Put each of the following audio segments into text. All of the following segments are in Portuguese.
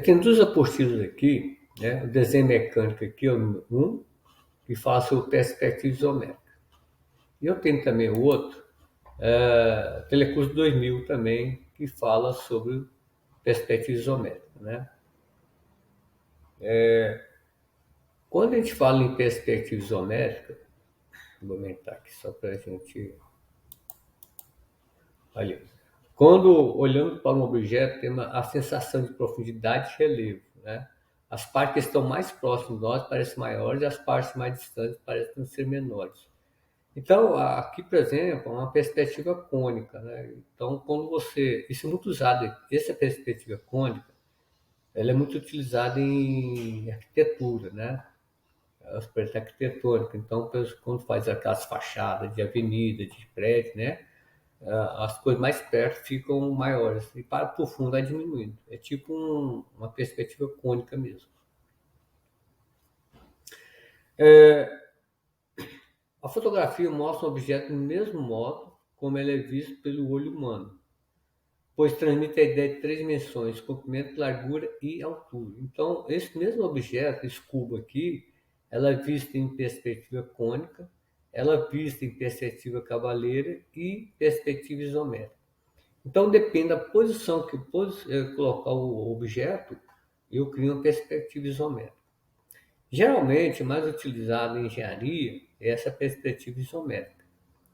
Tem duas apostilas aqui, né? O desenho mecânico aqui é o número 1, que fala sobre perspectiva isométrica. E eu tenho também o outro, Telecurso 2000 também, que fala sobre perspectiva isométrica, né? Quando a gente fala em perspectiva isométrica, vou aumentar aqui só para a gente. Olha, quando olhamos para um objeto, temos a sensação de profundidade e relevo, né? As partes que estão mais próximas de nós parecem maiores e as partes mais distantes parecem ser menores. Então, aqui, por exemplo, é uma perspectiva cônica, né? Então, quando você... Isso é muito usado, essa perspectiva cônica, ela é muito utilizada em arquitetura, né? Aspecto arquitetônico. Então, quando faz aquelas fachadas de avenida, de prédio, né? As coisas mais perto ficam maiores e para o fundo vai diminuindo. É tipo uma perspectiva cônica mesmo. A fotografia mostra o objeto do mesmo modo como ele é visto pelo olho humano, pois transmite a ideia de três dimensões: comprimento, largura e altura. Então, esse mesmo objeto, esse cubo aqui, ela é vista em perspectiva cônica, ela é vista em perspectiva cavaleira e perspectiva isométrica. Então, depende da posição que eu colocar o objeto, eu crio uma perspectiva isométrica. Geralmente, mais utilizada em engenharia é essa perspectiva isométrica.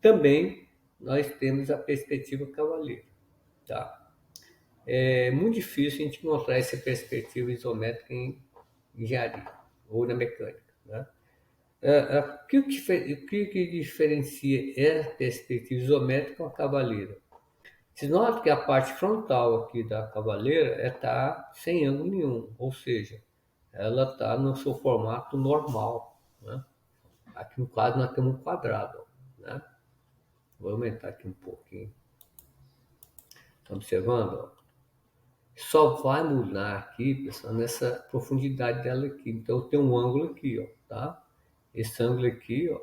Também nós temos a perspectiva cavaleira. Tá? É muito difícil a gente encontrar essa perspectiva isométrica em engenharia ou na mecânica. Né? O que diferencia a perspectiva isométrica com a cavaleira? Se nota que a parte frontal aqui da cavaleira está sem ângulo nenhum, ou seja, ela está no seu formato normal. Né? Aqui no quadro nós temos um quadrado. Né? Vou aumentar aqui um pouquinho. Estão observando? Ó? Só vai mudar aqui, pessoal, nessa profundidade dela aqui. Então tem um ângulo aqui, ó, tá? Esse ângulo aqui, ó,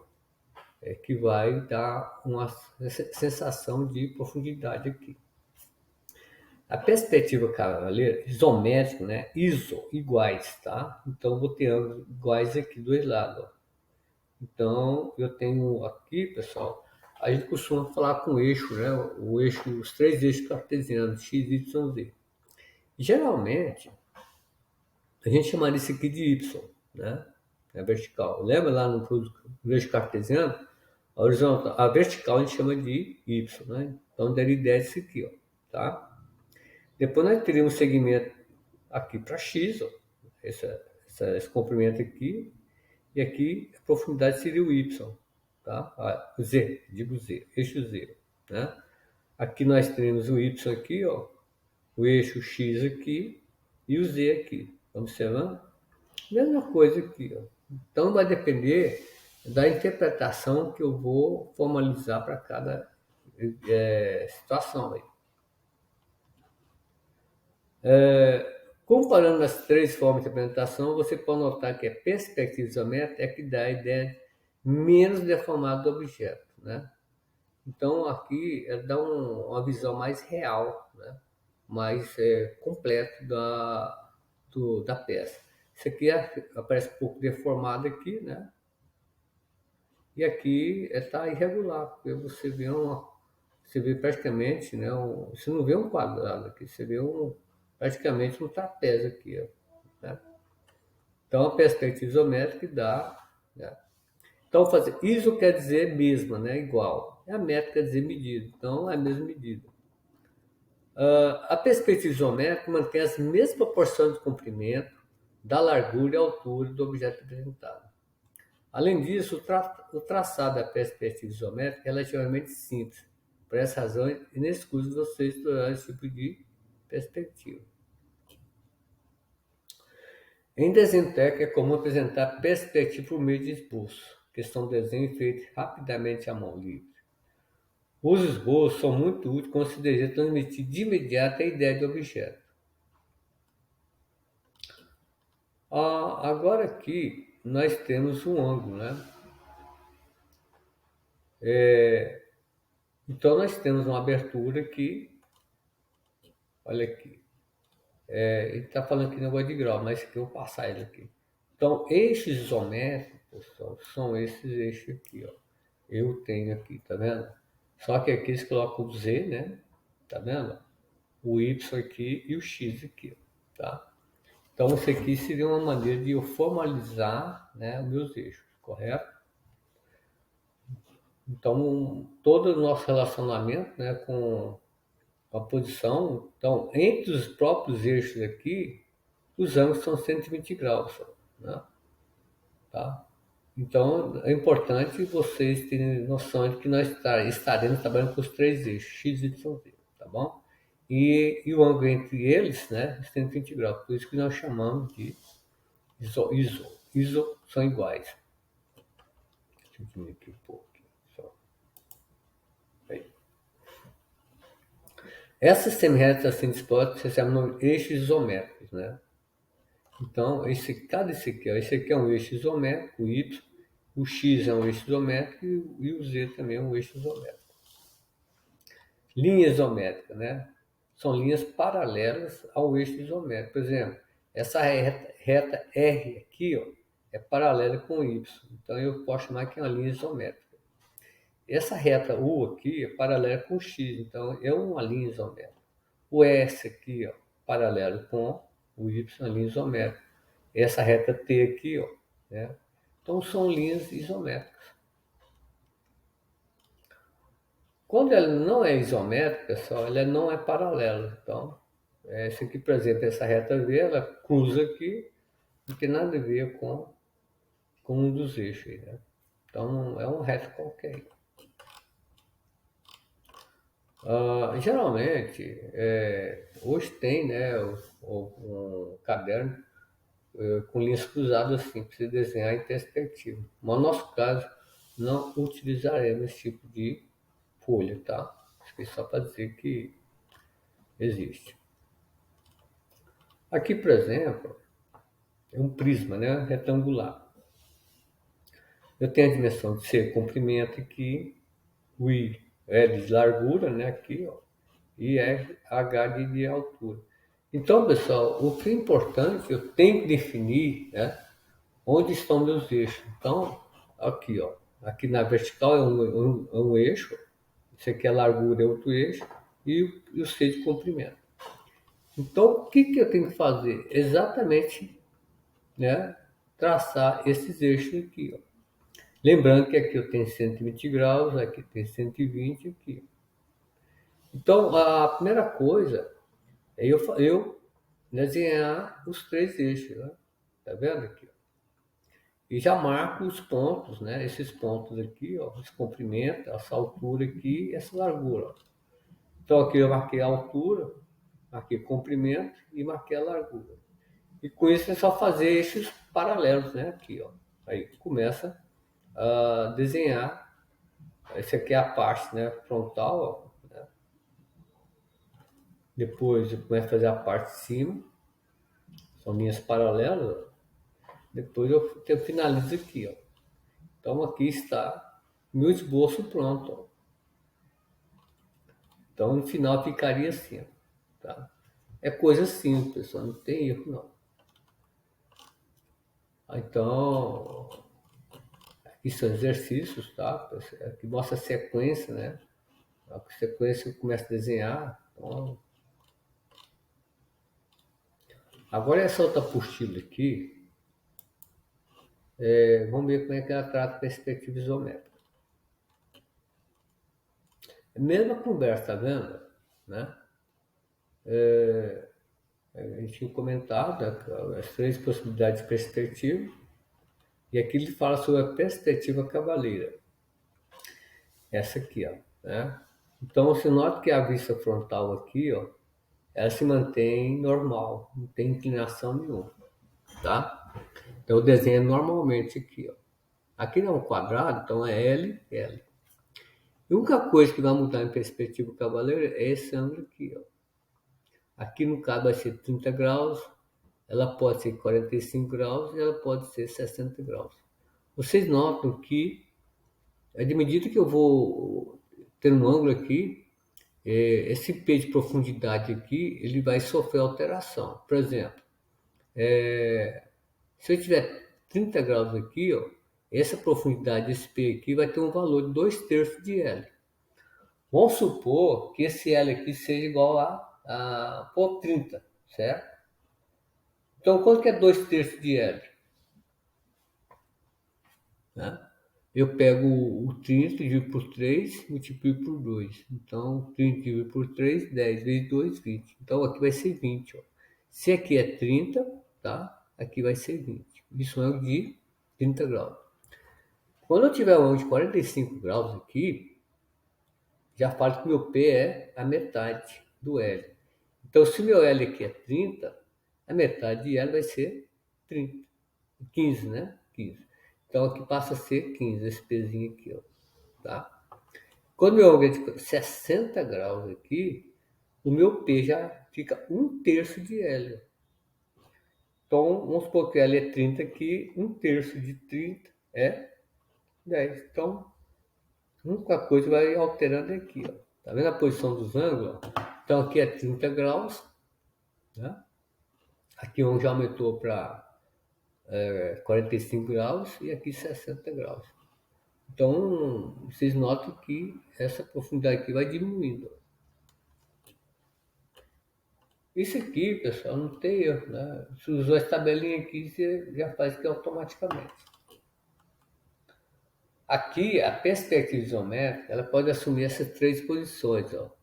é que vai dar uma sensação de profundidade aqui. A perspectiva cavaleira, isométrica, né? Iso, iguais, tá? Então, vou ter ângulos iguais aqui dos dois lados, ó. Então, eu tenho aqui, pessoal, a gente costuma falar com eixo, né? O eixo, os três eixos cartesianos, x, y, z. Geralmente, a gente chama isso aqui de y, né? É vertical. Lembra lá no eixo cartesiano? A horizontal, a vertical a gente chama de y, né? Então, daria ideia disso aqui, ó, tá? Depois nós teríamos um segmento aqui para x, ó, esse comprimento aqui, e aqui a profundidade seria o y, tá? O z, digo z, eixo z, né? Aqui nós teremos o y aqui, ó, o eixo x aqui e o z aqui. Estamos observando? Mesma coisa aqui, ó. Então vai depender da interpretação que eu vou formalizar para cada situação aí. Comparando as três formas de apresentação, você pode notar que a perspectiva isométrica é que dá a ideia menos deformada do objeto, né? Então aqui dá uma visão mais real, né? Mais completa da peça. Isso aqui aparece um pouco deformado aqui, né? E aqui está irregular, porque você vê praticamente, né? Você não vê um quadrado aqui, você vê praticamente um trapézio aqui, ó, né? Então a perspectiva isométrica dá, né? Então isso quer dizer mesma, né? Igual. E a métrica quer dizer medida, então é a mesma medida. A perspectiva isométrica mantém as mesmas proporções de comprimento, da largura e altura do objeto apresentado. Além disso, o traçado da perspectiva isométrica é relativamente simples. Por essa razão, é inexcuso você estudar esse tipo de perspectiva. Em desenho técnico, é comum apresentar perspectiva por meio de esboço, que são desenhos feitos rapidamente à mão livre. Os esboços são muito úteis quando se deseja transmitir de imediato a ideia do objeto. Agora aqui, nós temos um ângulo, né? Então, nós temos uma abertura aqui, olha aqui. Ele está falando aqui negócio de grau, mas aqui eu vou passar ele aqui. Então, eixos isométricos, pessoal, são esses eixos aqui, ó. Eu tenho aqui, tá vendo? Só que aqui eles colocam o Z, né? Tá vendo? O Y aqui e o X aqui, tá? Então, isso aqui seria uma maneira de eu formalizar, né, os meus eixos, correto? Então, todo o nosso relacionamento, né, com a posição, então, entre os próprios eixos aqui, os ângulos são 120 graus, né? Tá? Então, é importante vocês terem noção de que nós estaremos trabalhando com os três eixos, X, Y, Z, tá bom? E o ângulo entre eles, né, 120 graus, por isso que nós chamamos de iso são iguais. Deixa eu diminuir aqui um pouco. Só. Aí. Essas semirretas assim dispostas se chamam eixos isométricos, né? Então, esse aqui é um eixo isométrico, o Y, o X é um eixo isométrico e o Z também é um eixo isométrico. Linha isométrica, né? São linhas paralelas ao eixo isométrico. Por exemplo, essa reta R aqui, ó, é paralela com o Y. Então, eu posso chamar que é uma linha isométrica. Essa reta U aqui é paralela com o X, então é uma linha isométrica. O S aqui, ó, paralelo com o Y, é uma linha isométrica. Essa reta T aqui, ó, né? Então são linhas isométricas. Quando ela não é isométrica, pessoal, ela não é paralela. Então, essa aqui, por exemplo, essa reta V, ela cruza aqui, não tem nada a ver com um dos eixos, né? Então, é um reto qualquer. Geralmente, hoje tem, né, um caderno com linhas cruzadas assim, para você desenhar em perspectiva. Mas no nosso caso, não utilizaremos esse tipo de folha, tá? Acho que é só para dizer que existe. Aqui, por exemplo, é um prisma, né, retangular. Eu tenho a dimensão de C, comprimento aqui, o I é de largura, né, aqui, ó, e H de altura. Então, pessoal, o que é importante, eu tenho que definir, né, onde estão meus eixos. Então, aqui, ó, aqui na vertical é um eixo, esse aqui é a largura, é outro eixo, e o C de comprimento. Então, o que eu tenho que fazer? Exatamente, né, traçar esses eixos aqui, ó. Lembrando que aqui eu tenho 120 graus, aqui tem 120 aqui. Então, a primeira coisa é eu desenhar os três eixos, né? Tá vendo aqui? E já marco os pontos, né? Esses pontos aqui, ó, esse comprimento, essa altura aqui, essa largura. Ó. Então aqui eu marquei a altura, marquei o comprimento e marquei a largura. E com isso é só fazer esses paralelos, né? Aqui, ó. Aí começa a desenhar. Essa aqui é a parte, né, frontal, ó, né? Depois eu começo a fazer a parte de cima, são linhas paralelas. Ó. Depois eu finalizo aqui, ó. Então aqui está meu esboço pronto. Ó. Então no final ficaria assim, ó, tá? É coisa simples, pessoal, não tem erro não. Então, aqui são exercícios, tá? Aqui mostra a sequência, né? A sequência eu começo a desenhar. Então, agora essa outra apostila aqui, vamos ver como é que ela trata a perspectiva isométrica. É a mesma conversa, tá vendo? Né? A gente tinha comentado, né, as três possibilidades de perspectiva, e aqui ele fala sobre a perspectiva cavaleira. Essa aqui, ó, né? Então você nota que a vista frontal aqui, ó, ela se mantém normal, não tem inclinação nenhuma, tá? Então eu desenho normalmente aqui, ó. Aqui não é um quadrado, então é L, L. A única coisa que vai mudar em perspectiva cavaleira é esse ângulo aqui, ó. Aqui no caso vai ser 30 graus, ela pode ser 45 graus e ela pode ser 60 graus. Vocês notam que, de medida que eu vou ter um ângulo aqui, esse P de profundidade aqui, ele vai sofrer alteração. Por exemplo, se eu tiver 30 graus aqui, ó, essa profundidade desse P aqui vai ter um valor de 2/3 de L. Vamos supor que esse L aqui seja igual a 30, certo? Então, quanto que é 2/3 de L? Né? Eu pego o 30, divido por 3, multiplico por 2. Então, 30 dividido por 3, 10 vezes 2, 20. Então, aqui vai ser 20. Ó. Se aqui é 30, tá? Aqui vai ser 20. Isso é um de 30 graus. Quando eu tiver um de 45 graus aqui, já falo que meu P é a metade do L. Então, se meu L aqui é 30, a metade de L vai ser 30. 15, né? 15. Então, aqui passa a ser 15, esse pezinho aqui, ó. Tá? Quando meu ângulo é de 60 graus aqui, o meu P já fica 1/3 de L. Então, vamos supor que L é 30 aqui, 1/3 de 30 é 10. Então, a única coisa vai alterando aqui, ó. Tá vendo a posição dos ângulos? Então, aqui é 30 graus, né? Aqui um já aumentou para 45 graus e aqui 60 graus. Então, vocês notam que essa profundidade aqui vai diminuindo. Isso aqui, pessoal, não tem erro, né? Se usou essa tabelinha aqui, você já faz aqui automaticamente. Aqui, a perspectiva isométrica, ela pode assumir essas três posições, ó.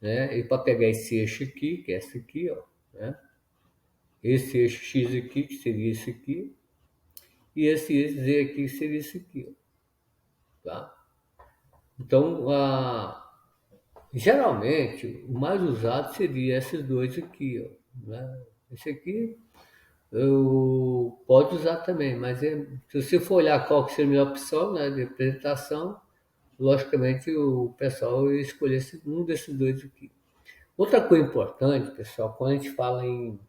Né? E para pegar esse eixo aqui, que é esse aqui, ó, né? Esse eixo X aqui, que seria esse aqui, e esse eixo Z aqui, que seria esse aqui, ó, tá? Então, geralmente, o mais usado seria esses dois aqui, ó, né? Esse aqui eu pode usar também, mas se você for olhar qual que seria a melhor opção, né, de apresentação, logicamente o pessoal ia escolher um desses dois aqui. Outra coisa importante, pessoal, quando a gente fala em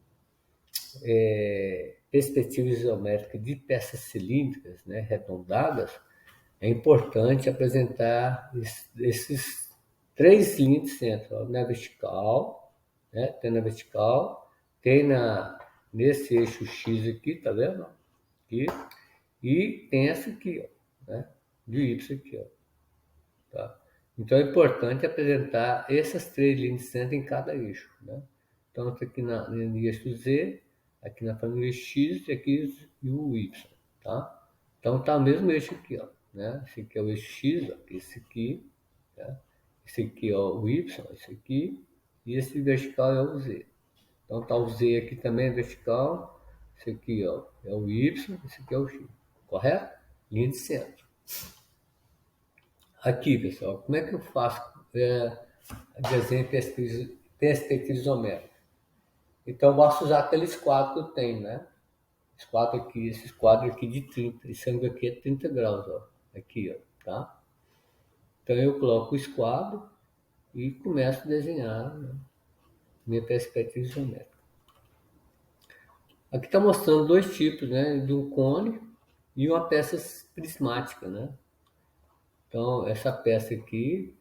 perspectiva isométrica de peças cilíndricas, né, arredondadas, é importante apresentar esses três linhas de centro, ó, na vertical, né? Tem na vertical, tem nesse eixo X aqui, tá vendo? Aqui, e tem essa aqui, ó, né? De Y aqui, ó, tá? Então é importante apresentar essas três linhas de centro em cada eixo, né? Então aqui no eixo Z, aqui na família X e aqui e o Y, tá? Então tá o mesmo eixo aqui, ó, né? Esse aqui é o eixo X, ó, esse aqui, tá? Esse aqui é o Y, esse aqui, e esse vertical é o Z. Então tá o Z aqui também é vertical, esse aqui, ó, é o Y, esse aqui é o X, correto? Linha de centro. Aqui, pessoal, como é que eu faço desenho perspectiva isométrica? Então, eu posso usar aqueles quadros que eu tenho, né? Esses quadros aqui de 30. Esse ângulo aqui é 30 graus, ó. Aqui, ó, tá? Então, eu coloco o esquadro e começo a desenhar, né, minha perspectiva isométrica. Aqui está mostrando dois tipos, né? De um cone e uma peça prismática, né? Então, essa peça aqui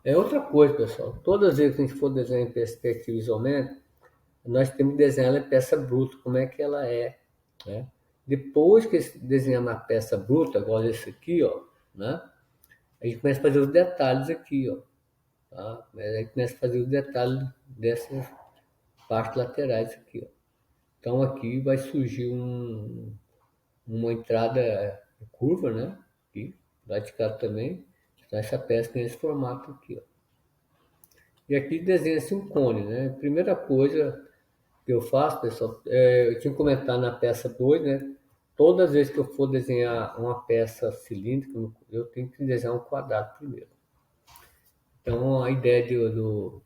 é outra coisa, pessoal. Todas as vezes que a gente for desenhar em perspectiva isométrica, nós temos que desenhar ela em peça bruta, como é que ela é, né? Depois que desenhar uma peça bruta, igual esse aqui, ó, né? A gente começa a fazer os detalhes aqui, ó, tá? A gente começa a fazer os detalhes dessas partes laterais aqui, ó. Então aqui vai surgir uma entrada curva, né? Aqui, lá de cá também. Então essa peça tem esse formato aqui, ó. E aqui desenha-se um cone, né? Primeira coisa que eu faço, pessoal, eu tinha que comentar na peça 2, né? Todas as vezes que eu for desenhar uma peça cilíndrica, eu tenho que desenhar um quadrado primeiro. Então, a ideia do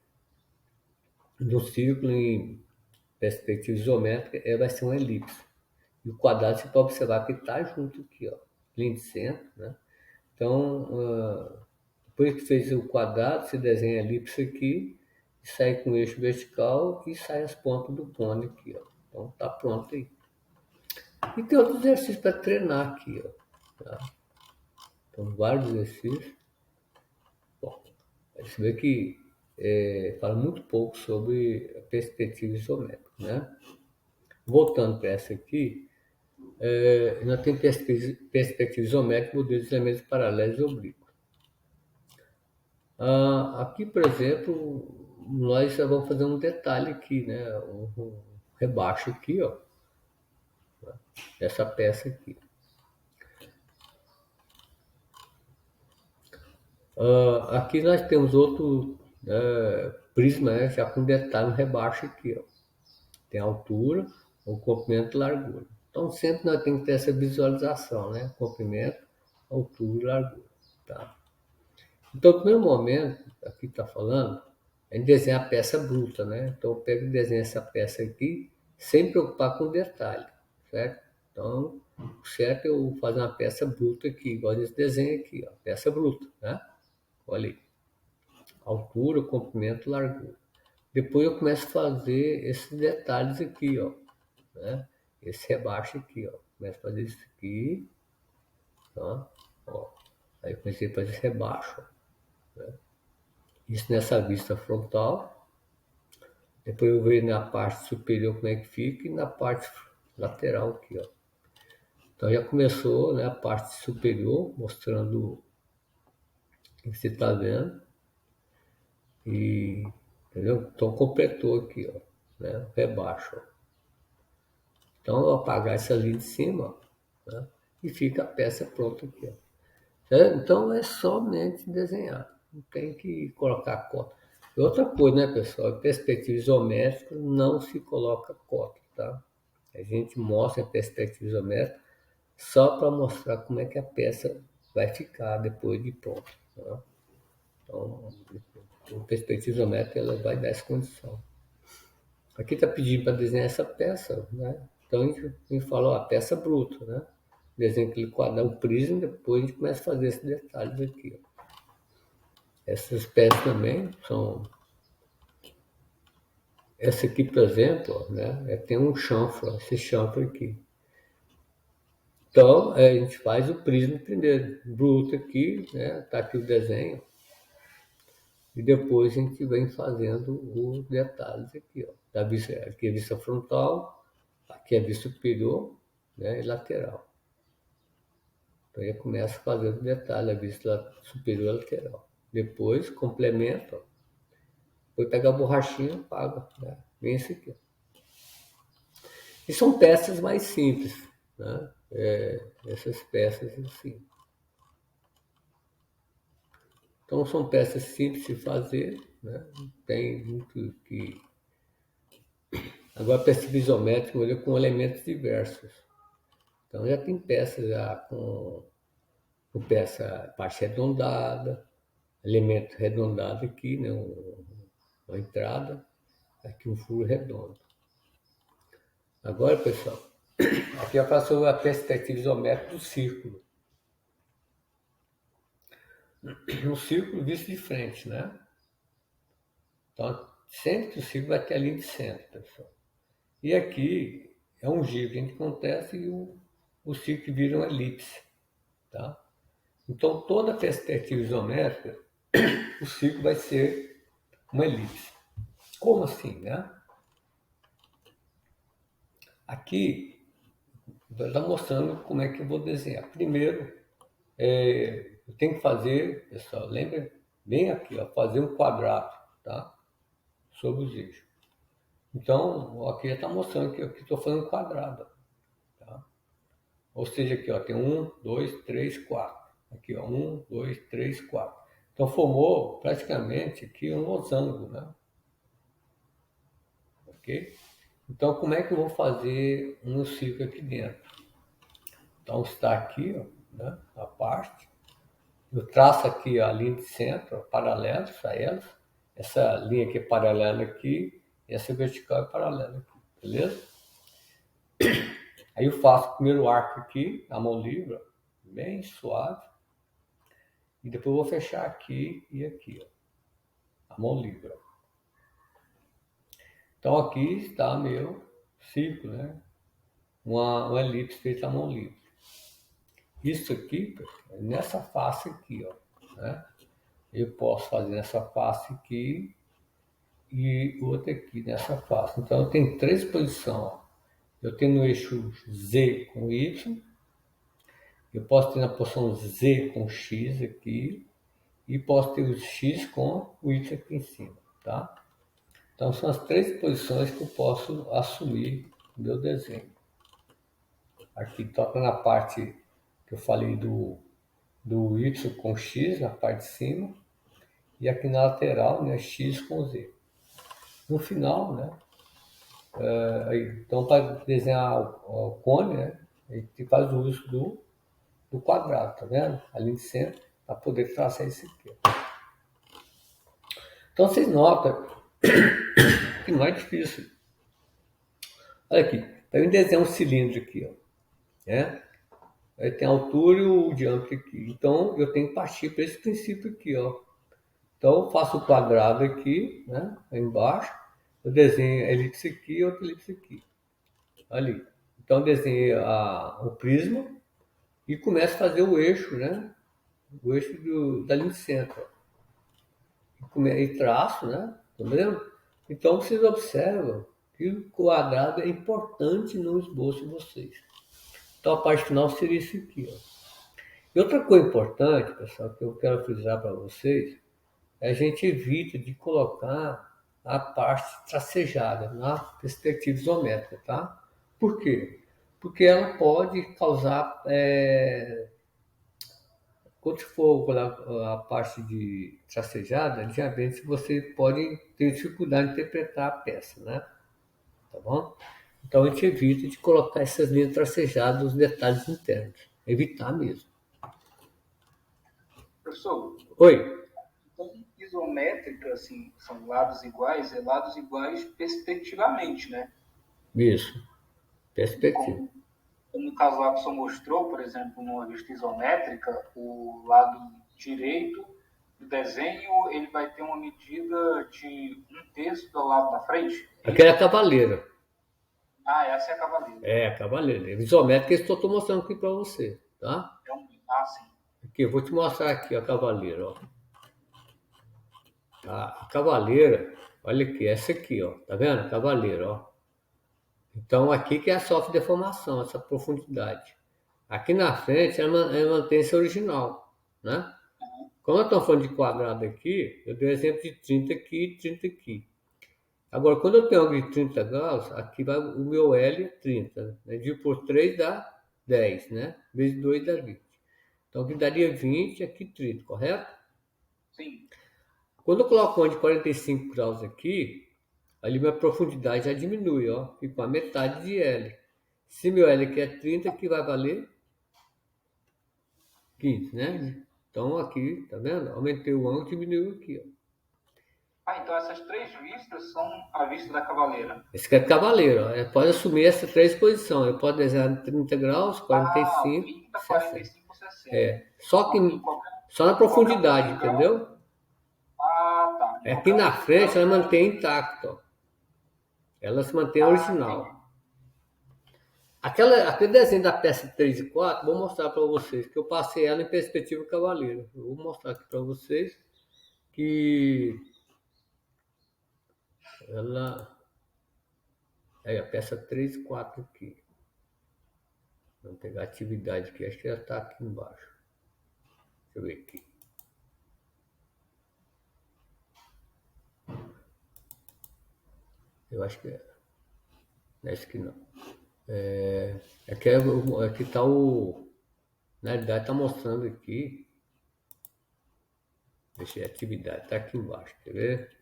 círculo em perspectiva isométrica vai ser uma elipse. E o quadrado você pode observar que está junto aqui, ó, linha de centro, né? Então, depois que fez o quadrado, você desenha a elipse aqui, e sai com o eixo vertical e sai as pontas do cone aqui, ó. Então, tá pronto aí. E tem outros exercícios para treinar aqui, ó, tá? Então, vários exercícios. Bom, você vê que fala muito pouco sobre a perspectiva isométrica, né? Voltando para essa aqui, nós temos perspectiva isométrica, modelos de elementos paralelos e oblíquos. Aqui, por exemplo, nós vamos fazer um detalhe aqui, né? Um rebaixo aqui, ó, dessa peça aqui. Aqui nós temos outro prisma, né, já com detalhe no rebaixo aqui, ó. Tem altura, o comprimento e largura. Então sempre nós temos que ter essa visualização, né? Comprimento, altura e largura. Tá? Então, no primeiro momento, aqui está falando, é em desenhar a peça bruta, né? Então eu pego e desenho essa peça aqui sem preocupar com o detalhe, certo? Então, o certo é eu fazer uma peça bruta aqui, igual esse desenho aqui, ó, peça bruta, né? Olha aí, altura, comprimento, largura. Depois eu começo a fazer esses detalhes aqui, ó, né? Esse rebaixo aqui, ó. Começo a fazer isso aqui, tá? Ó. Aí eu comecei a fazer esse rebaixo, né? Isso nessa vista frontal. Depois eu vejo na parte superior como é que fica e na parte lateral aqui, ó. Então já começou, né, a parte superior, mostrando o que você está vendo. E, entendeu? Então completou aqui, ó, né, rebaixo, ó. Então eu vou apagar essa linha de cima, né, e fica a peça pronta aqui, ó. Então é somente desenhar, não tem que colocar cota. E outra coisa, né, pessoal? Em perspectiva isométrica não se coloca cota, tá? A gente mostra a perspectiva isométrica só para mostrar como é que a peça vai ficar depois de pronto, tá? Então, a perspectiva isométrica ela vai dar essa condição. Aqui está pedindo para desenhar essa peça, né? Então a gente fala, ó, a peça bruta, né? Desenha aquele quadrado, o prisma, depois a gente começa a fazer esses detalhes aqui, ó. Essas peças também são. Essa aqui, por exemplo, ó, né? Tem um chanfro, esse chanfro aqui. Então a gente faz o prisma primeiro, bruto aqui, né? Tá aqui o desenho. E depois a gente vem fazendo os detalhes aqui, ó. Aqui é a vista frontal, aqui é a vista superior, né? E lateral. Então aí começa fazendo o detalhe, a vista superior e lateral. Depois complementa, ó. Depois pega a borrachinha e apaga, né? Vem esse aqui, ó. E são peças mais simples, né? Essas peças assim. Então são peças simples de fazer, né? Não tem muito que. Agora perspectiva isométrica olha com elementos diversos. Então já tem peças já com peça parte arredondada, elemento arredondado aqui, né? Uma entrada, aqui um furo redondo. Agora, pessoal, aqui eu faço sobre a perspectiva isométrica do círculo. Um círculo visto de frente, né? Então, sempre que o círculo vai ter a linha de centro, pessoal. E aqui é um giro que a gente acontece e o círculo vira uma elipse, tá? Então, toda perspectiva isométrica, o círculo vai ser uma elipse. Como assim, né? Aqui, está mostrando como é que eu vou desenhar. Primeiro, eu tenho que fazer, pessoal, lembra? Bem aqui, ó, fazer um quadrado, tá? Sobre os eixos. Então, aqui já está mostrando que eu estou fazendo um quadrado, tá? Ou seja, aqui, ó, tem 1, 2, 3, 4. Aqui, ó, 1, 2, 3, 4. Então, formou praticamente aqui um losango, né? Ok? Então, como é que eu vou fazer um círculo aqui dentro? Então, está aqui, ó, né, a parte. Eu traço aqui a linha de centro, paralelos a elas. Essa linha aqui é paralela aqui, e essa vertical é paralela aqui, beleza? Aí eu faço o primeiro arco aqui, a mão livre, bem suave. E depois eu vou fechar aqui e aqui, ó, a mão livre. Então aqui está meu círculo, né? Uma elipse feita à mão livre. Isso aqui, nessa face aqui, ó, né? Eu posso fazer nessa face aqui e outra aqui nessa face. Então eu tenho três posições. Ó. Eu tenho no eixo Z com Y, eu posso ter na posição Z com X aqui, e posso ter o X com o Y aqui em cima, tá? Então são as três posições que eu posso assumir no meu desenho. Aqui toca na parte que eu falei do Y com X, na parte de cima, e aqui na lateral, né, X com Z. No final, né, então para desenhar o cone, né, a gente faz o uso do quadrado, tá vendo? A linha de centro, para poder traçar isso aqui. Então vocês notam que não é difícil. Olha aqui, para eu desenhar um cilindro aqui, ó, né? Aí tem a altura e o diâmetro aqui. Então eu tenho que partir para esse princípio aqui, ó. Então eu faço o quadrado aqui, né? Aí embaixo, eu desenho a elipse aqui e outra elipse aqui. Ali. Então eu desenhei o prisma e começo a fazer o eixo, né? O eixo da linha de centro. E traço, né? Tá vendo? Então vocês observam que o quadrado é importante no esboço de vocês. Então a parte final seria isso aqui, ó. E outra coisa importante, pessoal, que eu quero frisar para vocês, é a gente evita de colocar a parte tracejada na perspectiva isométrica, tá? Por quê? Porque ela pode causar, quando for a parte de tracejada, diabetes, você pode ter dificuldade de interpretar a peça, né? Tá bom? Então a gente evita de colocar essas linhas tracejadas nos detalhes internos. Evitar mesmo. Professor, Oi. então, isométrica, assim, são lados iguais, é lados iguais perspectivamente, né? Isso. Perspectiva. Como o caso lá que o senhor mostrou, por exemplo, numa vista isométrica, o lado direito do desenho ele vai ter uma medida de 1/3 do lado da frente. Aquela é a cavaleira. Ah, essa é a cavaleira. É, a cavaleira. É isométrica que eu estou mostrando aqui para você, tá? Sim. Aqui, eu vou te mostrar aqui a cavaleira, ó. A cavaleira, olha aqui, essa aqui, ó. Tá vendo? A cavaleira, ó. Então aqui que é a sofre deformação, essa profundidade. Aqui na frente ela mantém-se original, né? Como eu estou falando de quadrado aqui, eu dei exemplo de 30 aqui e 30 aqui. Agora, quando eu tenho ângulo de 30 graus, aqui vai o meu L é 30, né? Dividido por 3 dá 10, né? Vezes 2 dá 20. Então aqui daria 20, aqui 30, correto? Sim. Quando eu coloco um de 45 graus aqui, ali minha profundidade já diminui, ó. Fica a metade de L. Se meu L aqui é 30, aqui vai valer 15, né? Então aqui, tá vendo? Aumentei o ângulo e diminuiu aqui, ó. Ah, então essas três vistas são a vista da cavaleira. Esse aqui é cavaleiro, ó. Pode assumir essas três posições. Eu posso desenhar 30 graus, 45, 30, 60. 45, 60. É, só na profundidade, entendeu? Ah, tá. É aqui na frente ela mantém intacto, ó. Ela se mantém original. Aquele desenho da peça 3 e 4, vou mostrar para vocês, que eu passei ela em perspectiva cavaleira. Eu vou mostrar aqui para vocês que ela é a peça 3 e 4 aqui. Vamos pegar a atividade aqui, acho que já está aqui embaixo. Deixa eu ver aqui. Eu acho que é. Não é esse aqui não. Aqui está o. Na realidade está mostrando aqui. Deixa eu ver a atividade, está aqui embaixo, quer ver?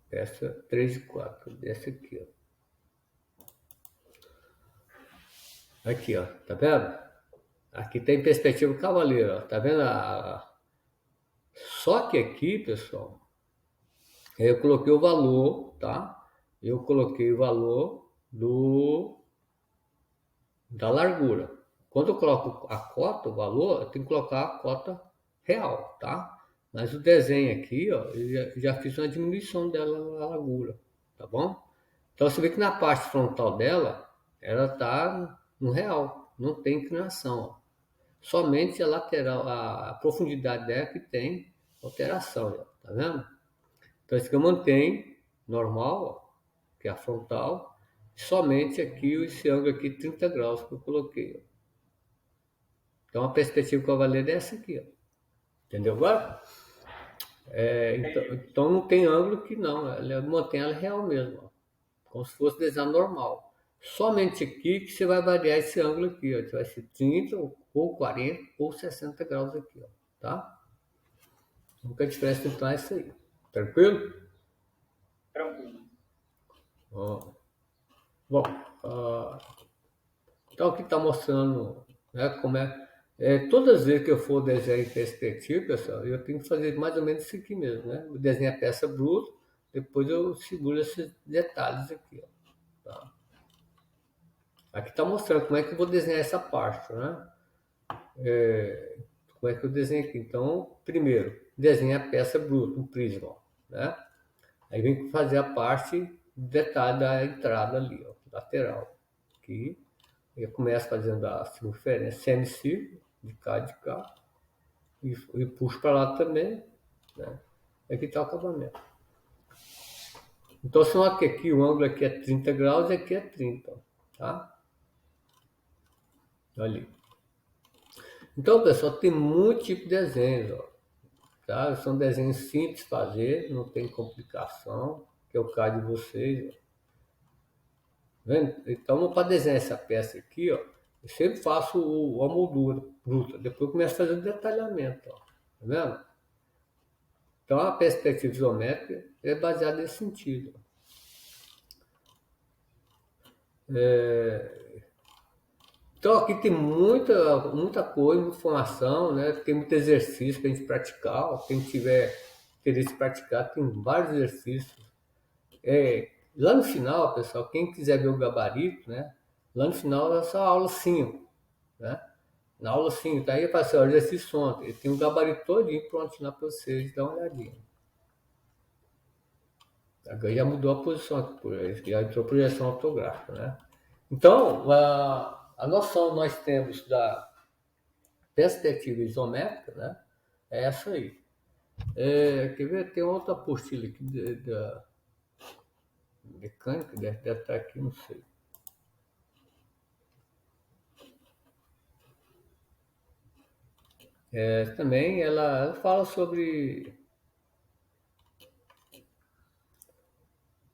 Peça 3 e 4, essa aqui, ó. Aqui, ó, tá vendo? Aqui tem perspectiva cavaleira, ó. Tá vendo? Só que aqui, pessoal, eu coloquei o valor, tá? Eu coloquei o valor da largura. Quando eu coloco a cota, o valor, eu tenho que colocar a cota real, tá? Mas o desenho aqui, ó, eu já fiz uma diminuição dela na largura, tá bom? Então você vê que na parte frontal dela, ela tá no real, não tem inclinação, ó. Somente a lateral, a profundidade dela que tem alteração, ó, tá vendo? Então isso que eu mantenho normal, ó, que é a frontal, somente aqui esse ângulo aqui 30 graus que eu coloquei, ó. Então a perspectiva cavaleira é essa aqui, ó. Entendeu agora? Então não tem ângulo que não, ela mantém ela real mesmo, ó, como se fosse desenho normal. Somente aqui que você vai variar esse ângulo aqui, ó, que vai ser 30 ou 40 ou 60 graus aqui, ó, tá? A única diferença então é isso aí. Tranquilo? Tranquilo. Ó. Bom, então aqui está mostrando, né, como todas as vezes que eu for desenhar em perspectiva, pessoal, eu tenho que fazer mais ou menos isso aqui mesmo, né? Eu desenho a peça bruta, depois eu seguro esses detalhes aqui, ó, tá? Aqui está mostrando como é que eu vou desenhar essa parte, né? Como é que eu desenho aqui? Então, primeiro, desenho a peça bruta, um prisma, ó, né? Aí vem fazer a parte do detalhe da entrada ali, ó, lateral. Aqui, eu começo fazendo a circunferência semicírculo, de cá, e puxo para lá também, né? Aqui está o acabamento. Então, se nota que aqui o ângulo aqui é 30 graus e aqui é 30, ó, tá? Ali. Então, pessoal, tem muito tipo de desenhos, ó, tá? São desenhos simples de fazer, não tem complicação, que é o caso de vocês, ó. Vendo? Então, para desenhar essa peça aqui, ó, eu sempre faço a moldura bruta, depois eu começo a fazer o detalhamento, ó, tá vendo? Então, a perspectiva isométrica é baseada nesse sentido. Então, aqui tem muita coisa, muita informação, né? Tem muito exercício para a gente praticar, ó. Quem tiver interesse em praticar, tem vários exercícios. Lá no final, pessoal, quem quiser ver o gabarito, né? Lá no final é só a aula 5, né? Na aula 5, tá aí, parceiro, exercício ontem. Tem um gabarito todinho pronto lá para vocês, dá uma olhadinha. Agora já mudou a posição aqui, já entrou projeção ortográfica, né? Então, a noção que nós temos da perspectiva isométrica, né? É essa aí. Quer ver? Tem outra apostila aqui da mecânica, deve estar aqui, não sei. Também ela fala sobre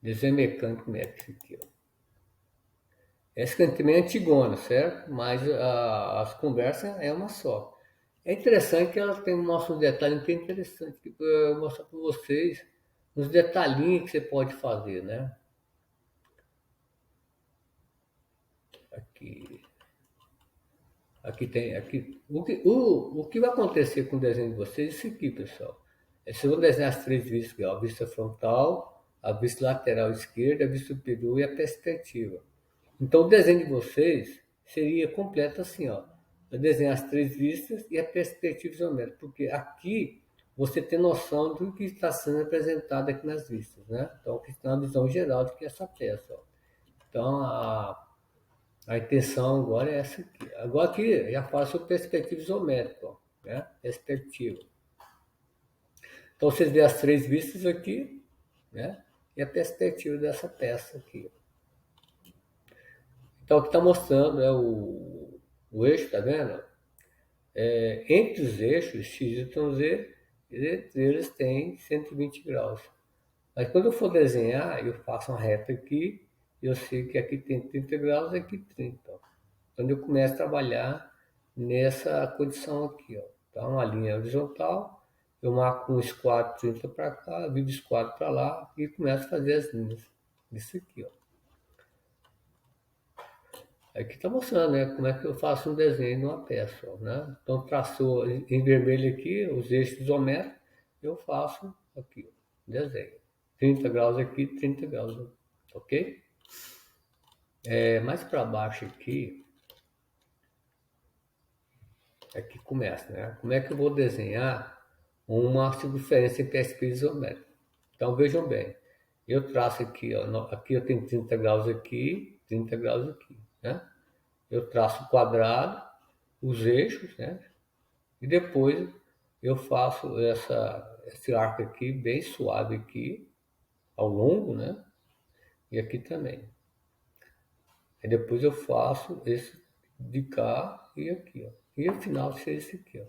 desenho mecânico métrico aqui, ó. Essa aqui também é antigona, certo? Mas as conversas é uma só. É interessante que ela mostra um detalhe que é interessante, que eu vou mostrar para vocês uns detalhinhos que você pode fazer, né? Aqui, aqui tem, aqui, o que vai acontecer com o desenho de vocês é isso aqui, pessoal. Vocês vão desenhar as três vistas, ó, a vista frontal, a vista lateral esquerda, a vista superior e a perspectiva. Então, o desenho de vocês seria completo assim, ó. Eu desenho as três vistas e a perspectiva isométrica, porque aqui você tem noção do que está sendo apresentado aqui nas vistas, né? Então, aqui está uma visão geral do que é essa peça, ó. Então, a intenção agora é essa aqui. Agora aqui já faço a perspectiva isométrica, ó, né? Perspectiva. Então, vocês veem as três vistas aqui, né? E a perspectiva dessa peça aqui. Então, o que está mostrando é o eixo, tá vendo? Entre os eixos X, Y, Z, entre eles tem 120 graus. Mas quando eu for desenhar, eu faço uma reta aqui, eu sei que aqui tem 30 graus e aqui 30. Ó. Quando eu começo a trabalhar nessa condição aqui, ó. Tá uma linha horizontal, eu marco um esquadro 30 para cá, viro esquadro para lá e começo a fazer as linhas. Isso aqui, ó. Aqui está mostrando, né, como é que eu faço um desenho de uma peça, ó, né? Então, traçou em vermelho aqui, os eixos isométricos, eu faço aqui, ó, desenho. 30 graus aqui, 30 graus, ok? Mais para baixo aqui, aqui começa, né? Como é que eu vou desenhar uma circunferência em perspectiva isométrica? Então, vejam bem, eu traço aqui, ó, aqui eu tenho 30 graus aqui, 30 graus aqui, né? Eu traço o quadrado, os eixos, né? E depois eu faço esse arco aqui bem suave aqui, ao longo, né? E aqui também. Aí depois eu faço esse de cá e aqui, ó. E o final seria esse aqui, ó.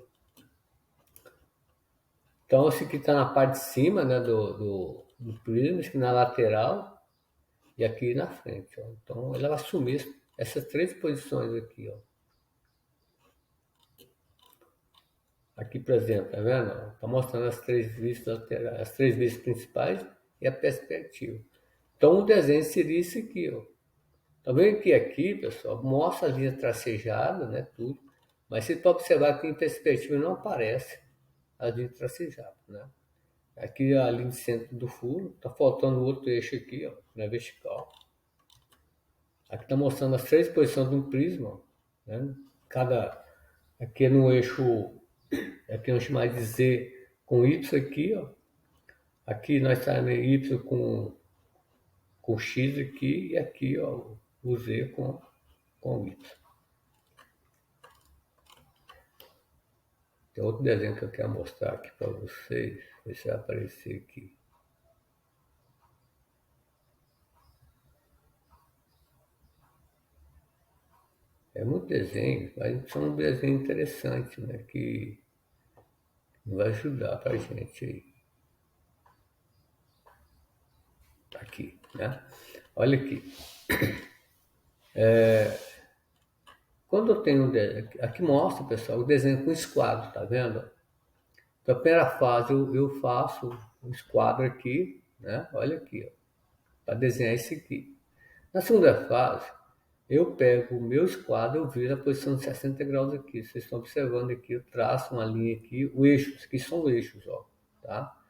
Então esse aqui está na parte de cima, né, do prisma, esse aqui na lateral e aqui na frente, ó. Então ela vai assumir essas três posições aqui, ó. Aqui, por exemplo, tá vendo? Está mostrando as três vistas laterais, as três vistas principais e a perspectiva. Então o desenho seria isso aqui, ó. Tá vendo que aqui, pessoal, mostra a linha tracejada, né, tudo. Mas se tu observar que em perspectiva não aparece a linha tracejada, né? Aqui a linha de centro do furo, tá faltando outro eixo aqui, ó, na vertical. Aqui está mostrando as três posições de um prisma, né? Aqui é no eixo, aqui vamos chamar de Z com Y aqui, ó. Aqui nós estamos em Y com X aqui e aqui, ó, o Z com Y. Tem outro desenho que eu quero mostrar aqui para vocês, ver se vai aparecer aqui. É muito desenho, mas são um desenho interessante, né? Que vai ajudar para a gente aí. Aqui, né? Olha aqui. Quando eu tenho aqui mostra, pessoal, o desenho com esquadro, tá vendo? Então, a primeira fase eu faço um esquadro aqui, né? Olha aqui, ó, para desenhar esse aqui. Na segunda fase, eu pego o meu esquadro, eu viro a posição de 60 graus aqui. Vocês estão observando aqui, eu traço uma linha aqui, o eixo, aqui são eixos, ó, tá?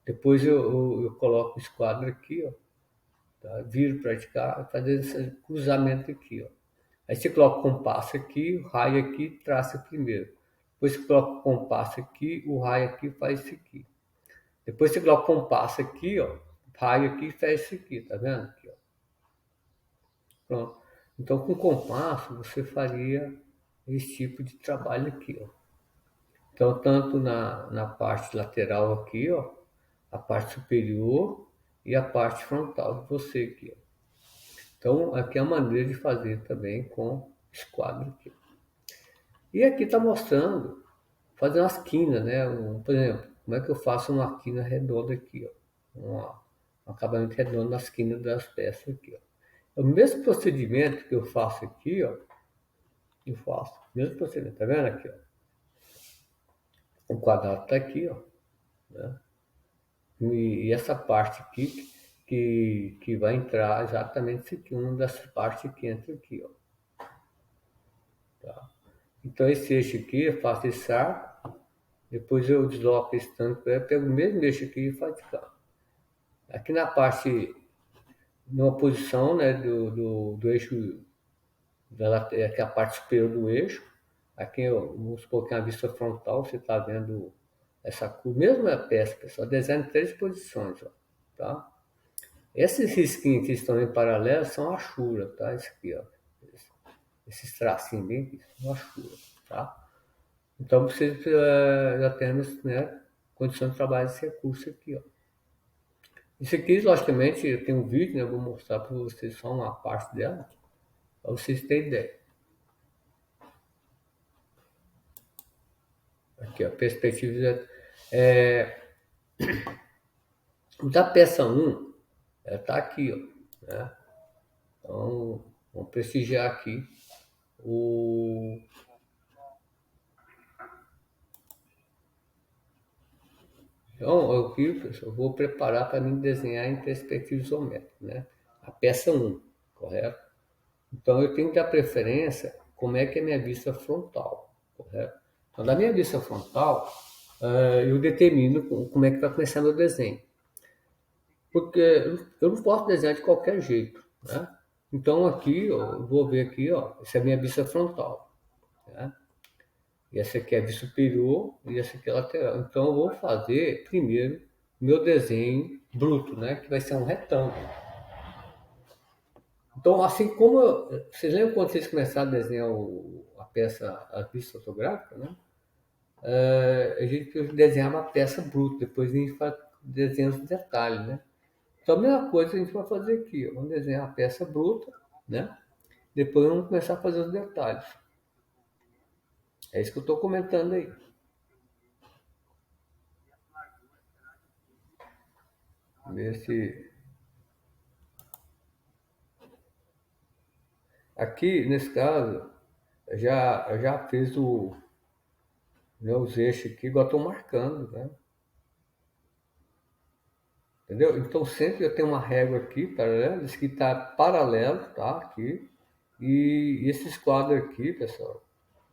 Depois eu coloco o esquadro aqui, ó, tá? Viro para cá, fazendo esse cruzamento aqui, ó. Aí você coloca o compasso aqui, o raio aqui, traça primeiro. Depois você coloca o compasso aqui, o raio aqui faz isso aqui. Depois você coloca o compasso aqui, ó, raio aqui faz isso aqui, tá vendo? Aqui, ó. Pronto. Então com o compasso você faria esse tipo de trabalho aqui, ó. Então tanto na parte lateral aqui, ó, a parte superior e a parte frontal de você aqui, ó. Então aqui é a maneira de fazer também com esse quadro aqui. E aqui está mostrando fazer umas quinas, né? Por exemplo, como é que eu faço uma quina redonda aqui, ó? Um acabamento redondo nas quinas das peças aqui, ó. É o mesmo procedimento que eu faço aqui, ó. Eu faço, mesmo procedimento, tá vendo aqui, ó? O quadrado está aqui, ó, né? E essa parte aqui que vai entrar exatamente isso aqui, uma das partes que entra aqui, ó. Tá? Então esse eixo aqui eu faço esse arco, depois eu desloco esse tanto, eu pego o mesmo eixo aqui e faço cá. Aqui na parte, numa posição, né, do eixo, aqui é a parte superior do eixo, aqui vamos supor que é a vista frontal, você está vendo essa cor, mesma peça, pessoal, desenho em três posições, ó, tá? Esses risquinhos que estão em paralelo são achura, tá? Esse aqui, ó, esses tracinhos bem aqui, são achura, tá? Então, vocês já temos, né, condição de trabalhar esse recurso aqui, ó. Isso aqui, logicamente, eu tenho um vídeo, né, eu vou mostrar para vocês só uma parte dela, para vocês terem ideia. Aqui, ó, perspectiva da peça 1, ela está aqui, ó, né? Então, vamos prestigiar aqui o... Então, aqui, pessoal, eu vou preparar para mim desenhar em perspectiva isométrica, né? A peça 1, correto? Então, eu tenho que dar preferência como é que é a minha vista frontal, correto? Então, da minha vista frontal, eu determino como é que vai começar meu desenho. Porque eu não posso desenhar de qualquer jeito, né? Então, aqui, ó, eu vou ver aqui, ó, essa é a minha vista frontal, né? E essa aqui é a vista superior e essa aqui é a lateral. Então, eu vou fazer primeiro meu desenho bruto, né? Que vai ser um retângulo. Então, assim como vocês lembram quando vocês começaram a desenhar a peça, a vista fotográfica, né? a gente desenhar uma peça bruta, depois a gente faz desenha os detalhes, né? Então a mesma coisa a gente vai fazer aqui, ó. Vamos desenhar a peça bruta, né? Depois vamos começar a fazer os detalhes. É isso que eu estou comentando aí. Ver se aqui nesse caso eu já fiz os eixos aqui, igual estou marcando, né? Entendeu? Então sempre eu tenho uma régua aqui paralela, isso aqui está paralelo, tá? Aqui. E esses quadros aqui, pessoal,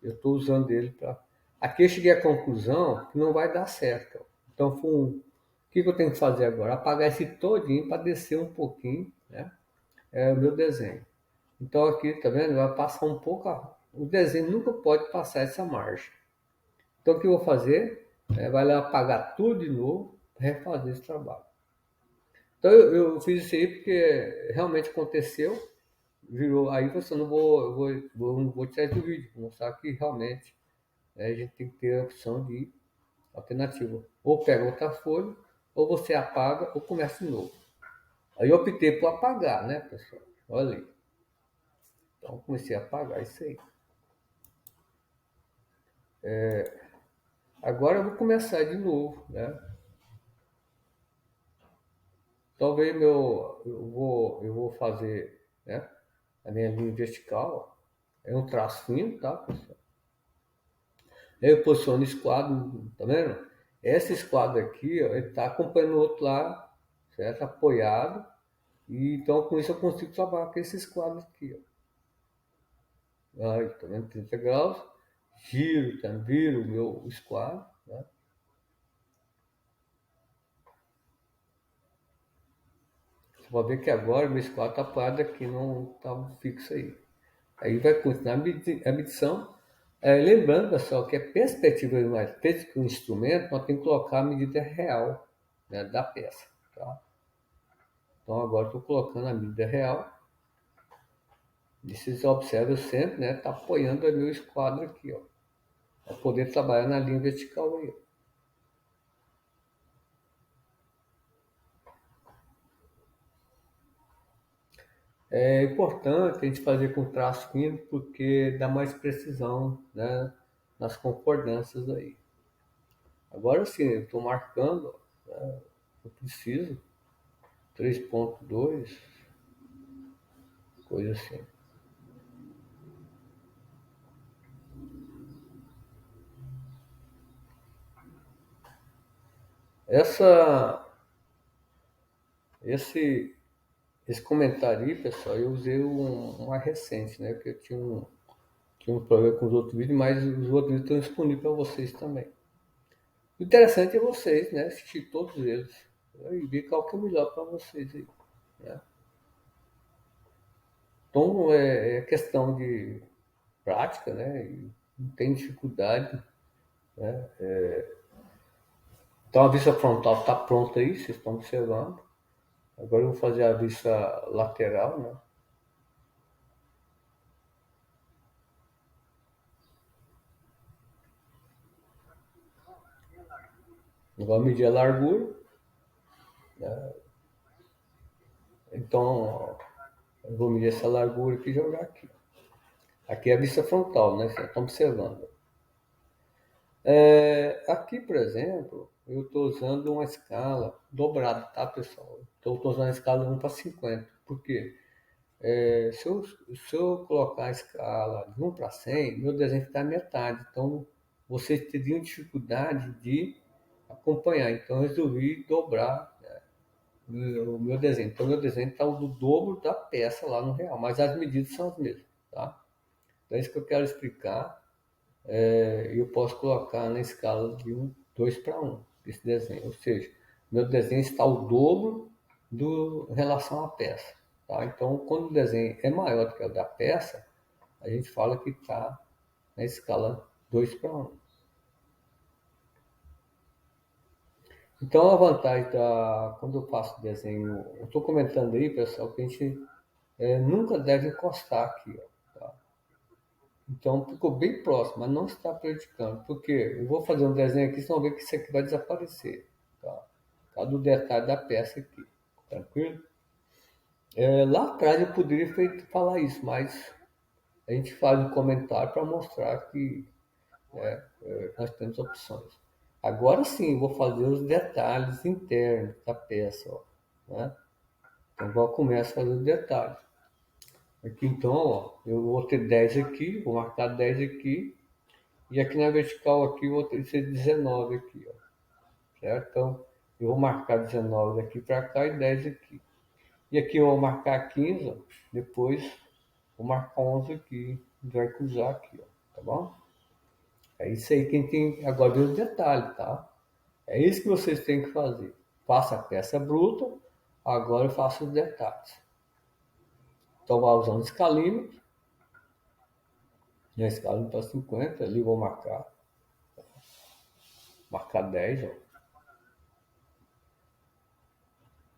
eu estou usando ele para. Aqui eu cheguei à conclusão que não vai dar certo. Então o que eu tenho que fazer agora? Apagar esse todinho para descer um pouquinho, né? É o meu desenho. Então aqui, tá vendo? Vai passar um pouco. O desenho nunca pode passar essa margem. Então o que eu vou fazer? Vai lá apagar tudo de novo, refazer esse trabalho. Então eu fiz isso aí porque realmente aconteceu, virou. Aí você não não vou tirar do vídeo, vou mostrar que realmente, né, a gente tem que ter a opção de alternativa. Ou pega outra folha, ou você apaga, ou começa de novo. Aí eu optei por apagar, né, pessoal? Olha aí. Então comecei a apagar isso aí. Agora eu vou começar de novo, né? Talvez eu vou fazer, né? A minha linha vertical é um traço fino, tá, pessoal? Aí eu posiciono esse quadro, tá vendo? Esse esquadro aqui, ó, ele tá acompanhando o outro lá, certo? Apoiado. E então com isso eu consigo trabalhar com esses quadros aqui, ó. Aí, tá vendo? 30 graus. Giro, tá? Viro o meu esquadro, né? Você pode ver que agora o meu esquadro tá apoiado aqui, não tá fixo aí. Aí vai continuar a medição. Lembrando, pessoal, que a perspectiva mais feita com o instrumento, nós temos que colocar a medida real, né, da peça. Tá? Então agora estou colocando a medida real. E vocês observam sempre, né? Está apoiando o meu esquadro aqui, ó. Para poder trabalhar na linha vertical aí. É importante a gente fazer com traço fino porque dá mais precisão, né, nas concordâncias aí. Agora sim, eu estou marcando, né, eu preciso 3,2, coisa assim. Essa, esse, esse comentário aí, pessoal, eu usei um mais recente, né? Porque eu tinha um problema com os outros vídeos, mas os outros vídeos estão disponíveis para vocês também. O interessante é vocês, né? Assistir todos eles, né, e ver qual que é o melhor para vocês aí, né? Então é questão de prática, né? E não tem dificuldade, né? Então a vista frontal está pronta aí, vocês estão observando. Agora eu vou fazer a vista lateral, né? Vou medir a largura, né? Então eu vou medir essa largura aqui e jogar aqui. Aqui é a vista frontal, né? Vocês estão observando. Aqui, por exemplo, eu estou usando uma escala dobrada, tá, pessoal? Então, eu estou usando a escala 1 para 50. Por quê? Se eu colocar a escala de 1 para 100, meu desenho está metade. Então, vocês teriam dificuldade de acompanhar. Então, eu resolvi dobrar, né, o meu desenho. Então, meu desenho está do dobro da peça lá no real, mas as medidas são as mesmas, tá? Então, é isso que eu quero explicar. Eu posso colocar na escala de 2 para 1 esse desenho. Ou seja, meu desenho está o dobro em relação à peça. Tá? Então, quando o desenho é maior do que o da peça, a gente fala que está na escala 2 para 1. Então, a vantagem quando eu faço desenho, eu estou comentando aí, pessoal, que a gente nunca deve encostar aqui. Ó, tá? Então ficou bem próximo, mas não está prejudicando. Porque eu vão fazer um desenho aqui, vocês vão ver que isso aqui vai desaparecer. Tá? Por causa do detalhe da peça aqui. Tranquilo? Lá atrás eu poderia falar isso, mas a gente faz um comentário para mostrar que nós temos opções. Agora sim, eu vou fazer os detalhes internos da peça. Ó, né? Então eu começo a fazer os detalhes. Aqui então, ó, eu vou ter 10 aqui, vou marcar 10 aqui, e aqui na vertical aqui eu vou ter ser 19 aqui, ó, certo? Então eu vou marcar 19 daqui para cá e 10 aqui. E aqui eu vou marcar 15, ó, depois vou marcar 11 aqui, a gente vai cruzar aqui, ó, tá bom? É isso aí que a gente tem, agora ver os detalhes, tá? É isso que vocês têm que fazer. Faça a peça bruta, agora eu faço os detalhes. Então vai usando escalímetro, na escala para 50, ali vou marcar 10, ó.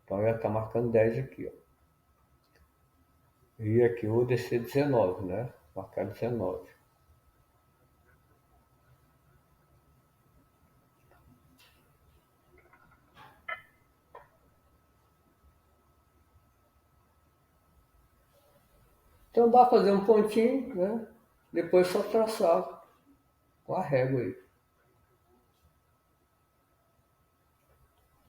Então eu ia estar marcando 10 aqui, ó. E aqui eu vou descer 19, né? Marcar 19. Então vai fazer um pontinho, né? Depois só traçar com a régua aí.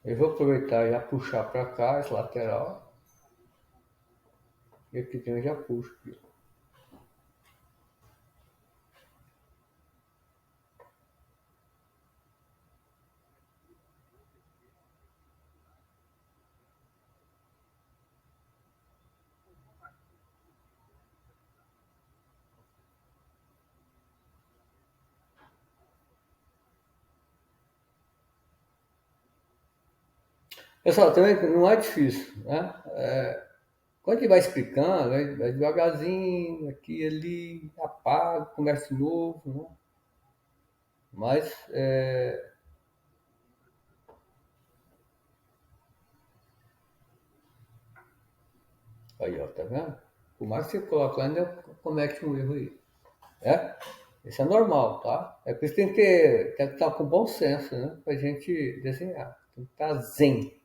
Eu vou aproveitar e já puxar para cá esse lateral. E aqui tem eu já puxo aqui. Pessoal, também não é difícil, né? Quando a gente vai explicando, vai devagarzinho, aqui e ali, apaga, começa de novo, né? Mas, aí, ó, tá vendo? Por mais que você coloque lá, ainda comete um erro aí. É? Isso é normal, tá? É por isso que tem que estar com bom senso, né? Pra gente desenhar. Tem que estar zen.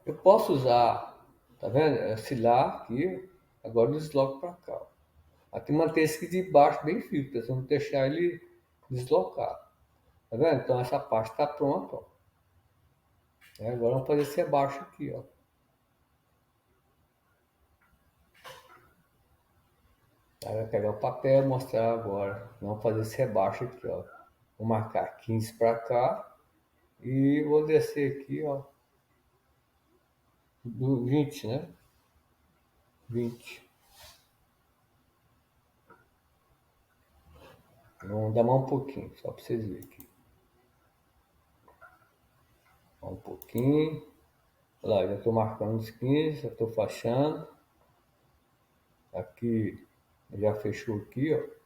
Eu posso usar, tá vendo? Esse lá aqui, agora eu desloco para cá. Aqui manter esse aqui de baixo bem firme, pra não deixar ele deslocar. Tá vendo? Então essa parte está pronta, ó. Agora vamos fazer esse rebaixo aqui, ó. Aí vai pegar o papel e mostrar agora. Vamos fazer esse rebaixo aqui, ó. Vou marcar 15 para cá e vou descer aqui, ó, do 20, né? 20. Vamos dar mais um pouquinho, só para vocês verem aqui. Um pouquinho. Olha lá, já estou marcando os 15, já estou fachando. Aqui já fechou aqui, ó.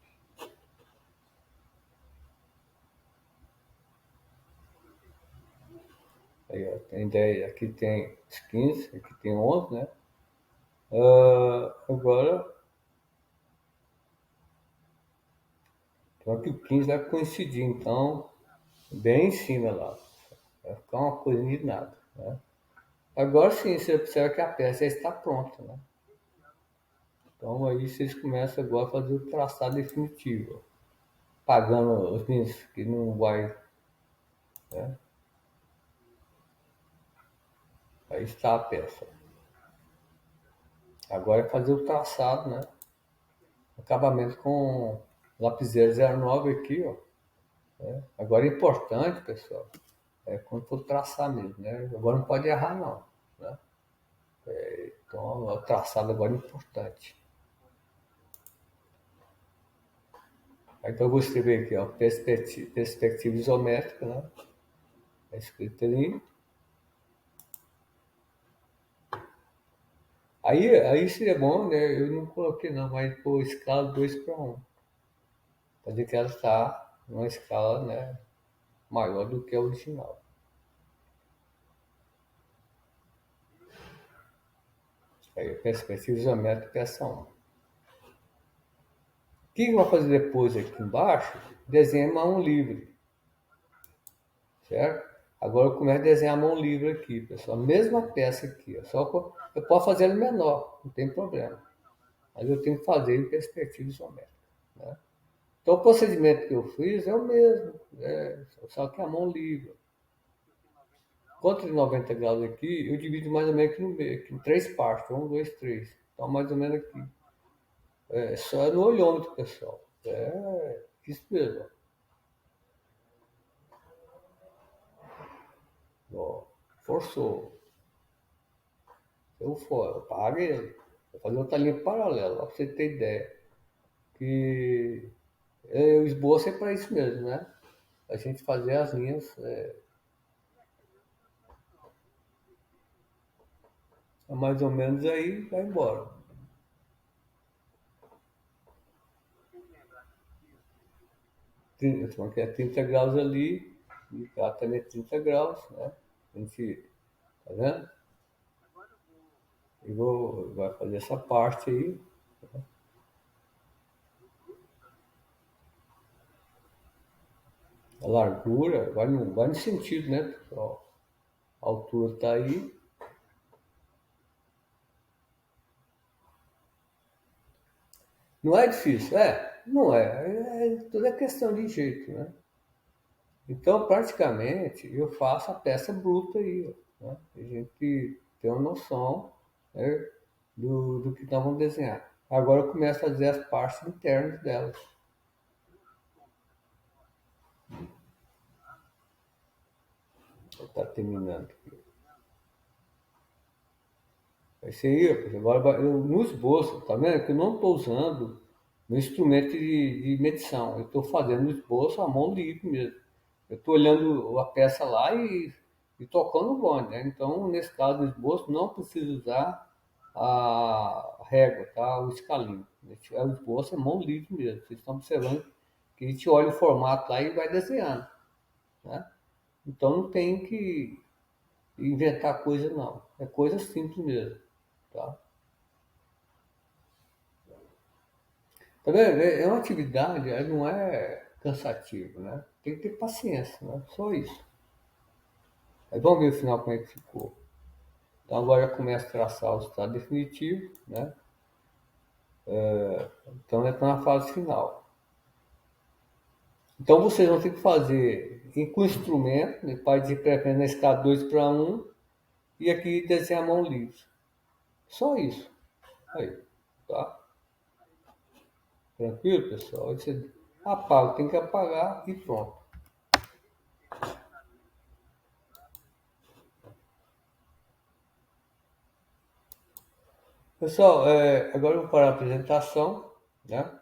Aí, ó, tem 10, aqui tem os 15, aqui tem 11, né? Agora, então aqui o 15 vai coincidir, então, bem em cima lá. Vai ficar uma coisa de nada, né? Agora sim, você observa que a peça já está pronta, né? Então aí vocês começam agora a fazer o traçado definitivo, pagando os meninos que não vai, né? Aí está a peça. Agora é fazer o traçado, né? Acabamento com lapiseira 09 aqui, ó. Agora é importante, pessoal, quando for traçar mesmo, né? Agora não pode errar não, né? Então o traçado agora é importante. Então eu vou escrever aqui, ó, perspectiva isométrica, né? É escrito ali. Aí seria bom, né? Eu não coloquei não, mas por escala 2 para 1. Fazer que ela está numa escala, né, maior do que a original. Aí, perspectiva isométrica é essa 1. O que vai fazer depois aqui embaixo? Desenha a mão livre, certo? Agora eu começo a desenhar a mão livre aqui, pessoal. A mesma peça aqui, ó. Só que eu posso fazer ela menor, não tem problema. Mas eu tenho que fazer em perspectiva isométrica, né? Então o procedimento que eu fiz é o mesmo, né? Só que a mão livre. Contra de 90 graus aqui, eu divido mais ou menos aqui no meio, aqui em 3 partes. 1, 2, 3. Então mais ou menos aqui. Só no olhômetro, pessoal. É isso mesmo. Ó, forçou. Eu fora, apaga ele. Vou fazer outra linha paralela, para você ter ideia. Que o esboço é para isso mesmo, né? A gente fazer as linhas mais ou menos aí, vai embora. Então, aqui é 30 graus ali, e cá também é 30 graus, né? A gente, tá vendo? E vai fazer essa parte aí. A largura vai no sentido, né, pessoal? A altura está aí. Não é difícil? Não é. Tudo é questão de jeito, né? Então, praticamente, eu faço a peça bruta aí, ó, né? A gente tem uma noção, né, do que nós vamos desenhar. Agora eu começo a fazer as partes internas delas. Está terminando aqui. Esse aí, agora no esboço, tá vendo? Que eu não estou usando meu instrumento de medição. Eu estou fazendo no esboço a mão livre mesmo. Eu estou olhando a peça lá e tocando o bonde, né? Então, nesse caso do esboço, não preciso usar a régua, tá? O escalinho. O esboço é mão livre mesmo. Vocês estão observando que a gente olha o formato lá e vai desenhando, né? Então, não tem que inventar coisa, não. É coisa simples mesmo, tá? Tá vendo? É uma atividade, não é cansativo, né? Tem que ter paciência, né? Só isso. Aí vamos ver o final como é que ficou. Então agora eu começo a traçar o estado definitivo, né? Então está na fase final. Então vocês vão ter que fazer com instrumento, né? Para de preferência na escala 2:1 e aqui desenhar a mão livre. Só isso. Aí, tá? Tranquilo, pessoal? Aí você apaga, tem que apagar e pronto. Pessoal, agora eu vou parar a apresentação, né?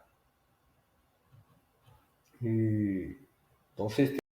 E então vocês